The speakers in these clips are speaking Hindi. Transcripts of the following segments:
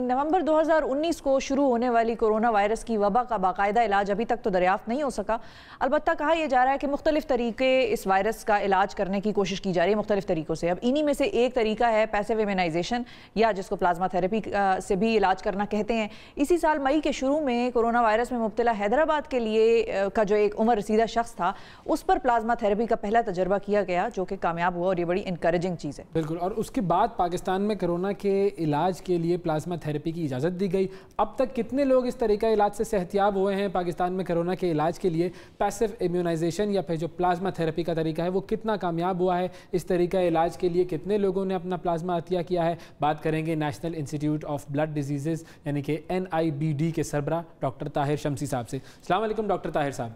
नवंबर 2019 को शुरू होने वाली कोरोना वायरस की वबा का बाकायदा इलाज अभी तक तो दरियाफ्त नहीं हो सका। अलबत्ता कहा यह जा रहा है कि मुख्तलिफ तरीके इस वायरस का इलाज करने की कोशिश की जा रही है मुख्तलिफ तरीकों से। अब इन्हीं में से एक तरीका है पैसिव इम्यूनाइजेशन, या जिसको प्लाज्मा थेरेपी से भी इलाज करना कहते हैं। इसी साल मई के शुरू में कोरोना वायरस में मुब्तला हैदराबाद के लिए का जो एक उम्र रसीदा शख्स था, उस पर प्लाज्मा थेरेपी का पहला तजर्बा किया गया, जो कि कामयाब हुआ और ये बड़ी इंकरेजिंग चीज़ है। बिल्कुल। और उसके बाद पाकिस्तान में कोरोना के इलाज के लिए प्लाज्मा थेरेपी की इजाज़त दी गई। अब तक कितने लोग इस तरीका इलाज से सेहतियाब हुए हैं पाकिस्तान में कोरोना के इलाज के लिए? पैसिव इम्यूनाइजेशन या फिर जो प्लाज्मा थेरेपी का तरीका है वो कितना कामयाब हुआ है? इस तरीका इलाज के लिए कितने लोगों ने अपना प्लाज्मा अतिया किया है? बात करेंगे national institute of blood disease यानी कि NIBD के सरबराह डॉक्टर ताहिर शमसी साहब से। अस्सलाम वालेकुम डॉक्टर ताहिर साहब।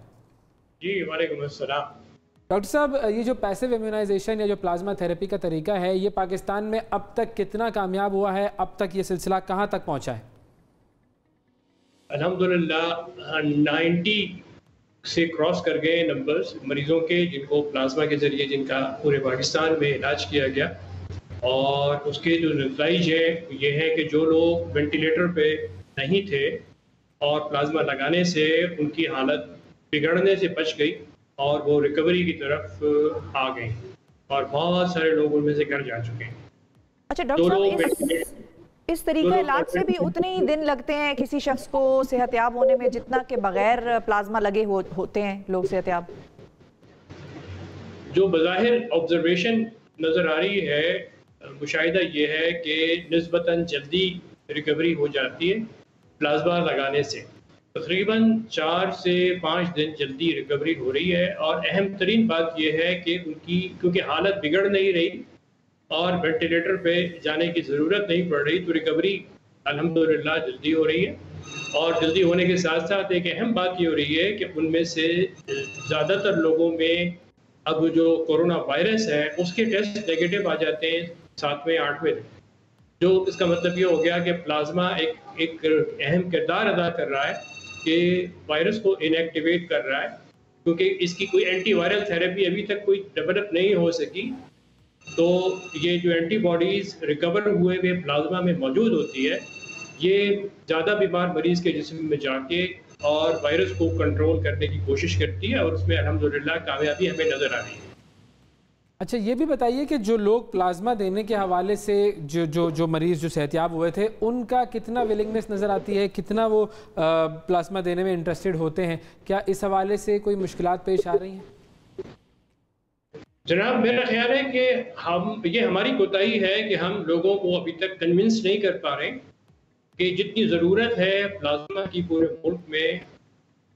जी वालेकुम अस्सलाम। डॉक्टर साहब, ये जो पैसिव इम्यूनाइजेशन या जो प्लाज्मा थेरेपी का तरीका है, ये पाकिस्तान में अब तक कितना कामयाब हुआ है? अब तक ये सिलसिला कहाँ तक पहुँचा है? अल्हम्दुलिल्लाह 90 से क्रॉस कर गए नंबर्स मरीजों के जिनको प्लाज्मा के ज़रिए जिनका पूरे पाकिस्तान में इलाज किया गया। और उसके जो नतीजे हैं ये हैं कि जो लोग वेंटिलेटर पे नहीं थे और प्लाज्मा लगाने से उनकी हालत बिगड़ने से बच गई और वो रिकवरी की तरफ आ गए, और बहुत सारे लोग उनमें से घर जा चुके हैं। अच्छा डॉक्टर साहब, इस तरीका इलाज से भी उतने ही दिन लगते हैं किसी शख्स को सेहतयाब होने में जितना के बगैर प्लाज्मा लगे होते हैं लोग सेहतयाब? जो बज़ाहिर ऑब्जर्वेशन नज़र आ रही है, मुशाहिदा ये है कि निस्बतन जल्दी रिकवरी हो जाती है प्लाज्मा लगाने से। तकरीबन 4 से 5 दिन जल्दी रिकवरी हो रही है। और अहम तरीन बात यह है कि उनकी क्योंकि हालत बिगड़ नहीं रही और वेंटिलेटर पे जाने की ज़रूरत नहीं पड़ रही, तो रिकवरी अल्हम्दुलिल्लाह जल्दी हो रही है। और जल्दी होने के साथ साथ एक अहम बात ये हो रही है कि उनमें से ज़्यादातर लोगों में अब जो कोरोना वायरस है उसके टेस्ट नेगेटिव आ जाते हैं 7वें 8वें दिन। जो इसका मतलब ये हो गया कि प्लाज्मा एक अहम किरदार अदा कर रहा है कि वायरस को इनएक्टिवेट कर रहा है, क्योंकि इसकी कोई एंटीवायरल थेरेपी अभी तक कोई डेवलप नहीं हो सकी। तो ये जो एंटीबॉडीज़ रिकवर हुए हुए प्लाज्मा में मौजूद होती है, ये ज़्यादा बीमार मरीज़ के जिस्म में जाके और वायरस को कंट्रोल करने की कोशिश करती है, और उसमें अल्हम्दुलिल्लाह कामयाबी हमें नज़र आ रही है। अच्छा, ये भी बताइए कि जो लोग प्लाज्मा देने के हवाले से जो मरीज़ जो सेहतियाब हुए थे, उनका कितना विलिंगनेस नज़र आती है, कितना वो प्लाज्मा देने में इंटरेस्टेड होते हैं? क्या इस हवाले से कोई मुश्किलात पेश आ रही हैं? जनाब, मेरा ख्याल है कि ये हमारी कोताही है कि हम लोगों को अभी तक कन्विंस नहीं कर पा रहे कि जितनी ज़रूरत है प्लाज्मा की पूरे मुल्क में।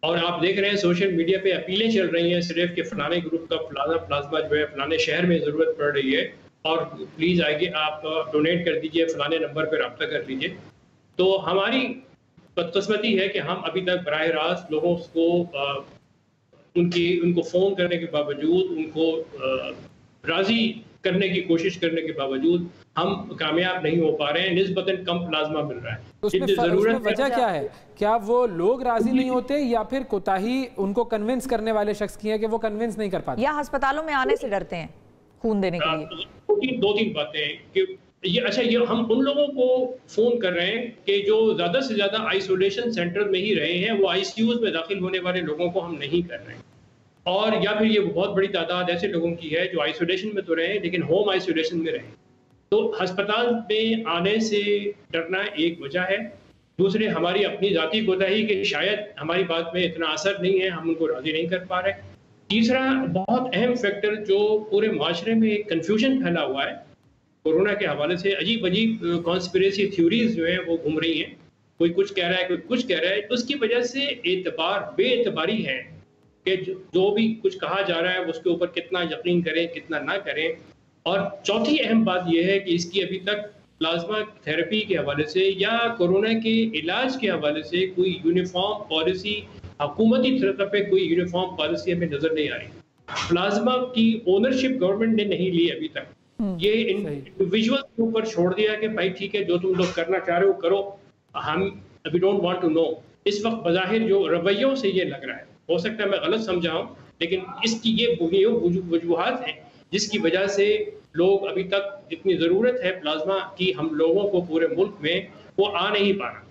और आप देख रहे हैं सोशल मीडिया पे अपीलें चल रही हैं सिर्फ कि फलाने ग्रुप का प्लाज्मा जो है फलाने शहर में ज़रूरत पड़ रही है और प्लीज़ आगे आप डोनेट कर दीजिए, फलाने नंबर पर रब्ता कर लीजिए। तो हमारी बदकिस्मती है कि हम अभी तक बराह रास्त लोगों को उनको फ़ोन करने के बावजूद, उनको राज़ी करने की कोशिश करने के बावजूद हम कामयाब नहीं हो पा रहे हैं। निस्बतन कम प्लाज्मा मिल रहा है। उसमें वजह क्या है? क्या वो लोग राजी नहीं होते या फिर कोताही उनको कन्विंस करने वाले शख्स की है कि वो कन्विंस नहीं कर पाते, या अस्पतालों में आने से डरते हैं खून देने के लिए? दो तीन बातें कि ये हम उन लोगों को फोन कर रहे हैं कि जो ज्यादा से ज्यादा आइसोलेशन सेंटर में ही रहे हैं, वो ICUs में दाखिल होने वाले लोगों को हम नहीं कर रहे हैं। और या फिर ये बहुत बड़ी तादाद ऐसे लोगों की है जो आइसोलेशन में तो रहे लेकिन होम आइसोलेशन में रहे। तो अस्पताल में आने से डरना एक वजह है। दूसरे हमारी अपनी ज़ाती कोताही कि शायद हमारी बात में इतना असर नहीं है, हम उनको राज़ी नहीं कर पा रहे। तीसरा बहुत अहम फैक्टर जो पूरे माशरे में एक कन्फ्यूजन फैला हुआ है कोरोना के हवाले से, अजीब अजीब कॉन्स्पिरेसी थ्योरीज जो हैं वो घूम रही हैं। कोई कुछ कह रहा है, कोई कुछ कह रहा है। तो उसकी वजह से बेएतबारी है कि जो भी कुछ कहा जा रहा है उसके ऊपर कितना यकीन करें, कितना ना करें। और चौथी अहम बात यह है कि इसकी अभी तक प्लाज्मा थेरेपी के हवाले से या कोरोना के इलाज के हवाले से कोई यूनिफॉर्म पॉलिसी, हुकूमती सतह पे कोई यूनिफॉर्म पॉलिसी हमें नजर नहीं आ रही। प्लाज्मा की ओनरशिप गवर्नमेंट ने नहीं ली अभी तक। ये इंडिविजुअल के ऊपर छोड़ दिया कि भाई ठीक है, जो तुम लोग करना चाह रहे हो करो, हम we don't want to know. इस वक्त बज़ाहिर जो रवैयों से ये लग रहा है, हो सकता है मैं गलत समझाऊं, लेकिन इसकी ये वजूहात हैं जिसकी वजह से लोग अभी तक जितनी ज़रूरत है प्लाज्मा की हम लोगों को पूरे मुल्क में, वो आ नहीं पा रहा।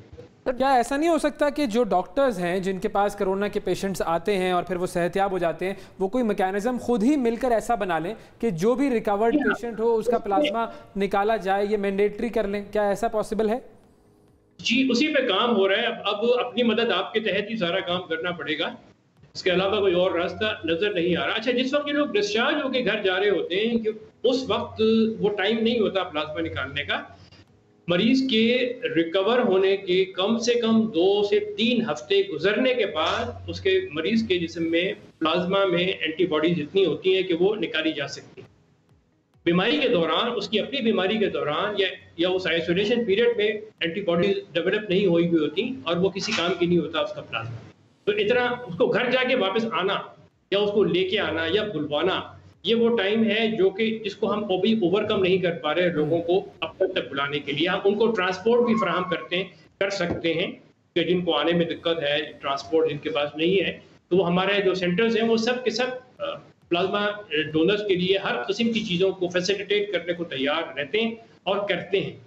तो क्या ऐसा नहीं हो सकता कि जो डॉक्टर्स हैं जिनके पास कोरोना के पेशेंट्स आते हैं और फिर वो सेहतयाब हो जाते हैं, वो कोई मैकेनिज्म खुद ही मिलकर ऐसा बना लें कि जो भी रिकवर्ड पेशेंट हो उसका प्लाज्मा निकाला जाए, ये मैंडेटरी कर लें? क्या ऐसा पॉसिबल है? जी, उसी पे काम हो रहा है। अब अपनी मदद आपके तहत ही सारा काम करना पड़ेगा, इसके अलावा कोई और रास्ता नजर नहीं आ रहा। अच्छा, जिस वक्त ये लोग डिस्चार्ज होकर घर जा रहे होते हैं कि उस वक्त वो टाइम नहीं होता प्लाज्मा निकालने का। मरीज के रिकवर होने के कम से कम 2 से 3 हफ्ते गुजरने के बाद उसके मरीज के जिस्म में प्लाज्मा में एंटीबॉडीज इतनी होती हैं कि वो निकाली जा सकती है। बीमारी के दौरान, उसकी अपनी बीमारी के दौरान या उस आइसोलेशन पीरियड में एंटीबॉडीज डेवलप नहीं हुई होती और वो किसी काम की नहीं होता उसका प्लाज्मा। तो इतना उसको घर जाके वापस आना या उसको लेके आना या बुलवाना, ये वो टाइम है जो कि जिसको हम अभी ओवरकम नहीं कर पा रहे लोगों को अब तक बुलाने के लिए। हम उनको ट्रांसपोर्ट भी फराहम कर सकते हैं कि जिनको आने में दिक्कत है, ट्रांसपोर्ट जिनके पास नहीं है, तो वो हमारे जो सेंटर्स हैं वो सब के सब प्लाज्मा डोनर्स के लिए हर किस्म की चीज़ों को फैसिलिटेट करने को तैयार रहते हैं और करते हैं।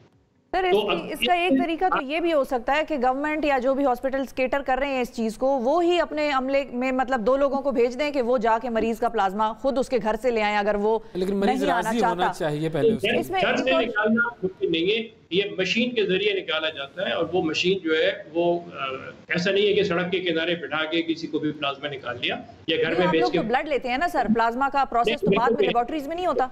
सर, इसका एक तरीका तो ये भी हो सकता है कि गवर्नमेंट या जो भी हॉस्पिटल्स केटर कर रहे हैं इस चीज को, वो ही अपने अमले में मतलब 2 लोगों को भेज दें कि वो जाके मरीज का प्लाज्मा खुद उसके घर से ले आएं, अगर वो लेकिन मरीज राजी होना चाहिए पहले उसके। इसमें घर से निकालना मुमकिन नहीं है, ये मशीन के जरिए निकाला जाता है और वो मशीन जो है वो ऐसा नहीं है कि सड़क के किनारे बिठा के किसी को भी प्लाज्मा निकाल लिया या घर में भेज के। ब्लड लेते हैं ना सर, प्लाज्मा का प्रोसेस तो बाद में लेबोरेटरीज में नहीं होता?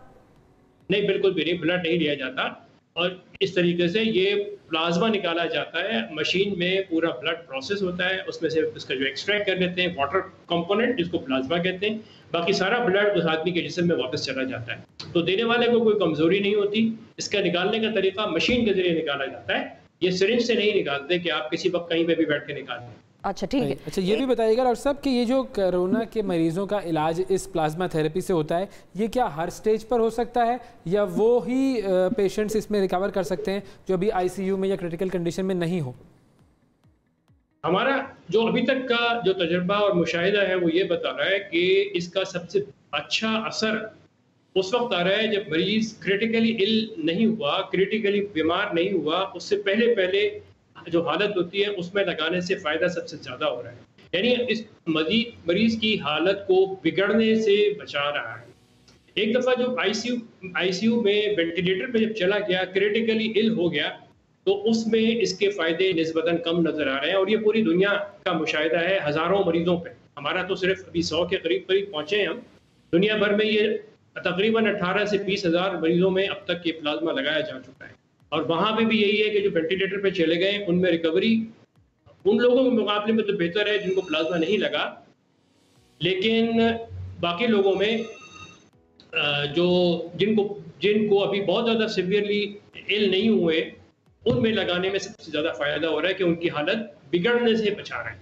नहीं, बिल्कुल भी नहीं, ब्लड नहीं लिया जाता और इस तरीके से ये प्लाज्मा निकाला जाता है। मशीन में पूरा ब्लड प्रोसेस होता है, उसमें से उसका जो एक्सट्रैक्ट कर लेते हैं वाटर कंपोनेंट जिसको प्लाज्मा कहते हैं, बाकी सारा ब्लड उस आदमी के जिस्म में वापस चला जाता है। तो देने वाले को कोई कमजोरी नहीं होती। इसका निकालने का तरीका मशीन के जरिए निकाला जाता है, ये सिरिंज से नहीं निकालते कि आप किसी वक्त कहीं पे भी बैठ के निकाल लें। अच्छा, ठीक है। अच्छा, ये भी बताइएगा डॉक्टर साहब कि ये जो कोरोना के मरीजों का इलाज इस प्लाज्मा थेरेपी से होता है, ये क्या हर स्टेज पर हो सकता है या वो ही पेशेंट्स इसमें रिकवर कर सकते हैं जो अभी आईसीयू में या क्रिटिकल कंडीशन में नहीं हो? हमारा जो अभी तक का जो तजुर्बा और मुशाहिदा है वो ये बता रहा है कि इसका सबसे अच्छा असर उस वक्त आ रहा है जब मरीज क्रिटिकली इल नहीं हुआ, क्रिटिकली बीमार नहीं हुआ, उससे पहले जो हालत होती है उसमें लगाने से फ़ायदा सबसे ज़्यादा हो रहा है। यानी इस मरीज़ की हालत को बिगड़ने से बचा रहा है। एक दफ़ा जो आईसीयू में वेंटिलेटर पे जब चला गया, क्रिटिकली इल हो गया, तो उसमें इसके फ़ायदे निस्बतन कम नज़र आ रहे हैं और ये पूरी दुनिया का मुशाहिदा है हज़ारों मरीज़ों पे। हमारा तो सिर्फ अभी 100 के करीब पहुँचे हैं हम। दुनिया भर में ये तकरीबन 18 से 20 हज़ार मरीज़ों में अब तक ये प्लाज्मा लगाया जा चुका है और वहाँ पे भी यही है कि जो वेंटिलेटर पे चले गए उनमें रिकवरी उन लोगों के मुकाबले में तो बेहतर है जिनको प्लाज्मा नहीं लगा, लेकिन बाकी लोगों में जो जिनको अभी बहुत ज़्यादा सिवियरली इल नहीं हुए उनमें लगाने में सबसे ज़्यादा फ़ायदा हो रहा है कि उनकी हालत बिगड़ने से बचा रहा है।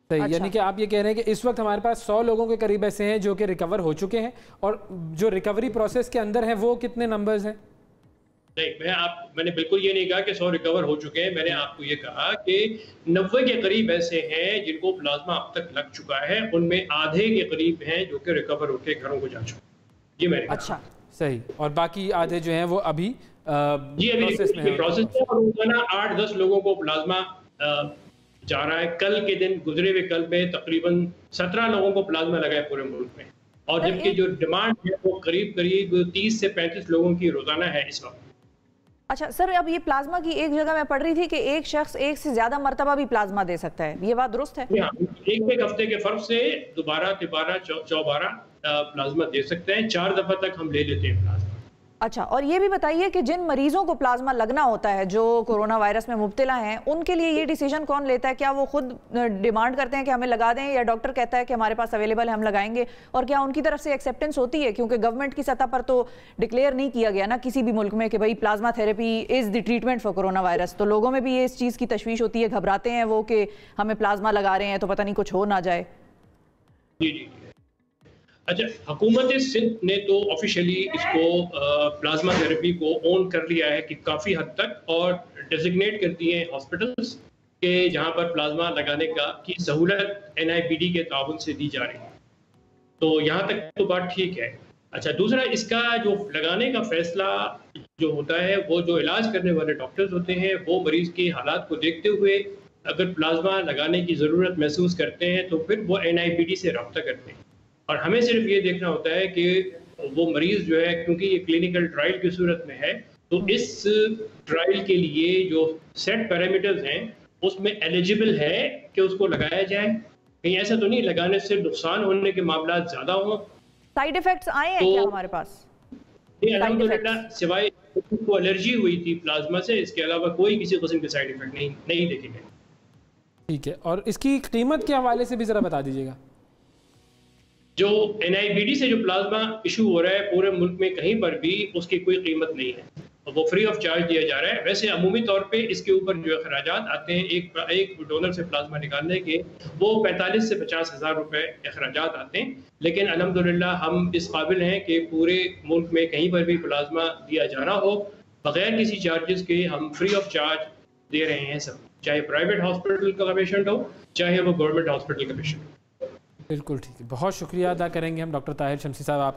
सही। अच्छा। यानी कि आप ये कह रहे हैं कि इस वक्त हमारे पास 100 लोगों के करीब ऐसे हैं जो कि रिकवर हो चुके हैं और जो रिकवरी प्रोसेस के अंदर हैं वो कितने नंबर्स हैं? नहीं, मैंने बिल्कुल ये नहीं कहा कि 100 रिकवर हो चुके हैं। मैंने आपको ये कहा कि 90 के करीब ऐसे हैं जिनको प्लाज्मा अब तक लग चुका है, उनमें आधे के करीब हैं जो कि रिकवर होकर घरों को जा चुके। ये मैंने कहा। अच्छा, सही। और बाकी आधे जो हैं वो अभी प्रोसेस में है और रोजाना 8-10 लोगों को प्लाज्मा जा रहा है। कल के दिन गुजरे हुए कल में तकरीबन 17 लोगों को प्लाज्मा लगा है पूरे मुल्क में और जबकि जो डिमांड है वो करीब 30 से 35 लोगों की रोजाना है इस वक्त। अच्छा सर, अब ये प्लाज्मा की एक जगह मैं पढ़ रही थी कि एक शख्स एक से ज्यादा मरतबा भी प्लाज्मा दे सकता है, ये बात दुरुस्त है? एक हफ्ते के फर्क से दोबारा 12 प्लाज्मा दे सकते हैं। 4 दफा तक हम ले लेते हैं प्लाज्मा। अच्छा, और ये भी बताइए कि जिन मरीजों को प्लाज्मा लगना होता है जो कोरोना वायरस में मुब्तला हैं, उनके लिए ये डिसीजन कौन लेता है? क्या वो खुद डिमांड करते हैं कि हमें लगा दें या डॉक्टर कहता है कि हमारे पास अवेलेबल है हम लगाएंगे? और क्या उनकी तरफ से एक्सेप्टेंस होती है? क्योंकि गवर्नमेंट की सतह पर तो डिक्लेयर नहीं किया गया ना किसी भी मुल्क में कि भाई plasma therapy is the treatment for corona virus, तो लोगों में भी ये इस चीज़ की तशवीश होती है, घबराते हैं वो कि हमें प्लाज्मा लगा रहे हैं तो पता नहीं कुछ हो ना जाए। जी। अच्छा, हुकूमत सिंध ने तो ऑफिशियली इसको प्लाज्मा थेरेपी को ऑन कर लिया है कि काफ़ी हद तक, और डेजिग्नेट कर दिए हैं हॉस्पिटल्स के जहां पर प्लाज्मा लगाने की सहूलत NIPD के ताउन से दी जा रही है। तो यहाँ तक तो बात ठीक है। अच्छा, दूसरा इसका जो लगाने का फैसला जो होता है, वो जो इलाज करने वाले डॉक्टर्स होते हैं, वो मरीज़ के हालात को देखते हुए अगर प्लाज़्मा लगाने की ज़रूरत महसूस करते हैं, तो फिर वो NIPD से रब्ता करते हैं। और हमें सिर्फ़ ये देखना होता है कि वो मरीज़ जो है, क्योंकि ये क्लिनिकल ट्रायल की सूरत में है, तो इस ट्रायल के लिए जो सेट पैरामीटर्स हैं, उसमें एलिजिबल है कि उसको लगाया जाए। कहीं ऐसा तो नहीं लगाने से नुकसान होने के मामला ज़्यादा हों। साइड इफेक्ट्स आए हैं क्या हमारे पास? अल्हम्दुलिल्लाह, सिवाय को एलर्जी हुई थी प्लाज्मा से, इसके अलावा कोई किसी किस्म के साइड इफेक्ट नहीं देखे गए। ठीक है, और इसकी कीमत के हवाले से भी ज़रा बता दीजिएगा। जो NIPD से जो प्लाज्मा इशू हो रहा है पूरे मुल्क में कहीं पर भी उसकी कोई कीमत नहीं है, वो फ्री ऑफ चार्ज दिया जा रहा है। वैसे अमूमी तौर पे इसके ऊपर जो अखराजात आते हैं एक डोनर से प्लाज्मा निकालने के, वो 45 से 50 हज़ार रुपए अखराजात आते हैं। लेकिन अल्हम्दुलिल्लाह हम इस काबिल हैं कि पूरे मुल्क में कहीं पर भी प्लाज्मा दिया जाना हो, बगैर किसी चार्जेस के हम फ्री ऑफ चार्ज दे रहे हैं सब, चाहे प्राइवेट हॉस्पिटल का पेशेंट हो, चाहे वो गवर्नमेंट हॉस्पिटल का पेशेंट हो। बिल्कुल ठीक है, बहुत शुक्रिया अदा करेंगे हम डॉक्टर ताहिर शमसी साहब।